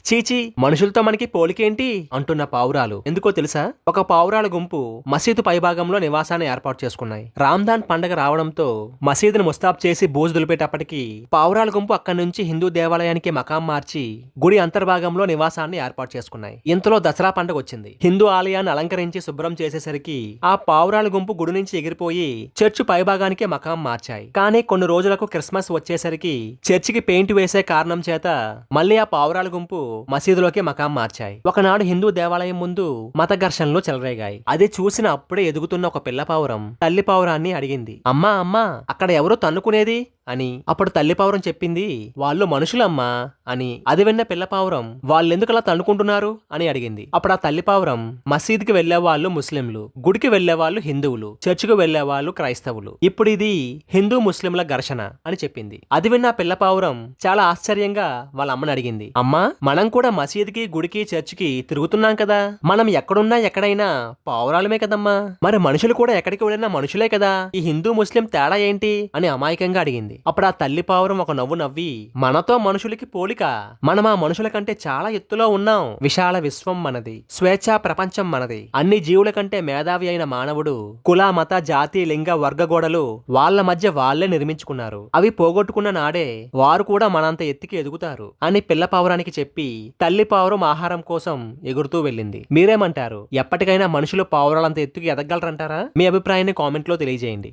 చీచీ, మనుషులతో మనకి పోలికేంటి అంటున్న పావురాలు. ఎందుకో తెలుసా? ఒక పావురాల గుంపు మసీదు పైభాగంలో నివాసాన్ని ఏర్పాటు చేసుకున్నాయి. రామ్దాన్ పండగ రావడంతో మసీదును ముస్తాబ్ చేసి బూజు దులిపేటప్పటికి పావురాల గుంపు అక్కడి నుంచి హిందూ దేవాలయానికి మకాం మార్చి గుడి అంతర్భాగంలో నివాసాన్ని ఏర్పాటు చేసుకున్నాయి. ఇంతలో దసరా పండుగ వచ్చింది. హిందూ ఆలయాన్ని అలంకరించి శుభ్రం చేసేసరికి ఆ పావురాల గుంపు గుడి నుంచి ఎగిరిపోయి చర్చి పైభాగానికే మకాం మార్చాయి. కానీ కొన్ని రోజులకు క్రిస్మస్ వచ్చేసరికి చర్చికి పెయింట్ వేసే కారణం చేత మళ్ళీ ఆ పావురాల గుంపు మసీదులోకి మకాం మార్చాయి. ఒకనాడు హిందూ దేవాలయం ముందు మత ఘర్షణలు చెలరేగాయి. అది చూసిన అప్పుడే ఎదుగుతున్న ఒక పిల్ల పావురం తల్లి పావురాన్ని అడిగింది, అమ్మా అమ్మా, అక్కడ ఎవరో తన్నుకునేది అని. అప్పుడు తల్లి పావురం చెప్పింది, వాళ్ళు మనుషులమ్మా అని. అది విన్న పిల్ల పావురం వాళ్ళెందుకు అలా తన్నుకుంటున్నారు అని అడిగింది. అప్పుడు ఆ తల్లి పావురం, మసీదుకి వెళ్లే వాళ్ళు ముస్లింలు, గుడికి వెళ్లే వాళ్ళు హిందువులు, చర్చికి వెళ్లే వాళ్ళు క్రైస్తవులు, ఇప్పుడు ఇది హిందూ ముస్లింల ఘర్షణ అని చెప్పింది. అది విన్న పిల్ల పావురం చాలా ఆశ్చర్యంగా వాళ్ళ అమ్మని అడిగింది, అమ్మా, మనం కూడా మసీదుకి గుడికి చర్చికి తిరుగుతున్నాం కదా, మనం ఎక్కడున్నా ఎక్కడైనా పావురాలమే కదమ్మా, మరి మనుషులు కూడా ఎక్కడికి వెళ్ళినా మనుషులే కదా, ఈ హిందూ ముస్లిం తేడా ఏంటి అని అమాయకంగా అడిగింది. అప్పుడు ఆ తల్లి పావురం ఒక నవ్వు నవ్వి, మనతో మనుషులకి పోలిక, మనం ఆ మనుషుల కంటే చాలా ఎత్తులో ఉన్నాం, విశాల విశ్వం మనది, స్వేచ్ఛా ప్రపంచం మనది, అన్ని జీవుల కంటే మేధావి అయిన మానవుడు కుల మత జాతి లింగ వర్గ గోడలు వాళ్ళ మధ్య వాళ్లే నిర్మించుకున్నారు, అవి పోగొట్టుకున్న నాడే వారు కూడా మనంత ఎత్తుకి ఎదుగుతారు అని పిల్ల పావురానికి చెప్పి తల్లి పావురం ఆహారం కోసం ఎగురుతూ వెళ్ళింది. మీరేమంటారు? ఎప్పటికైనా మనుషులు పావురాలంత ఎత్తుకి ఎదగలరంటారా? మీ అభిప్రాయాన్ని కామెంట్ లో తెలియజేయండి.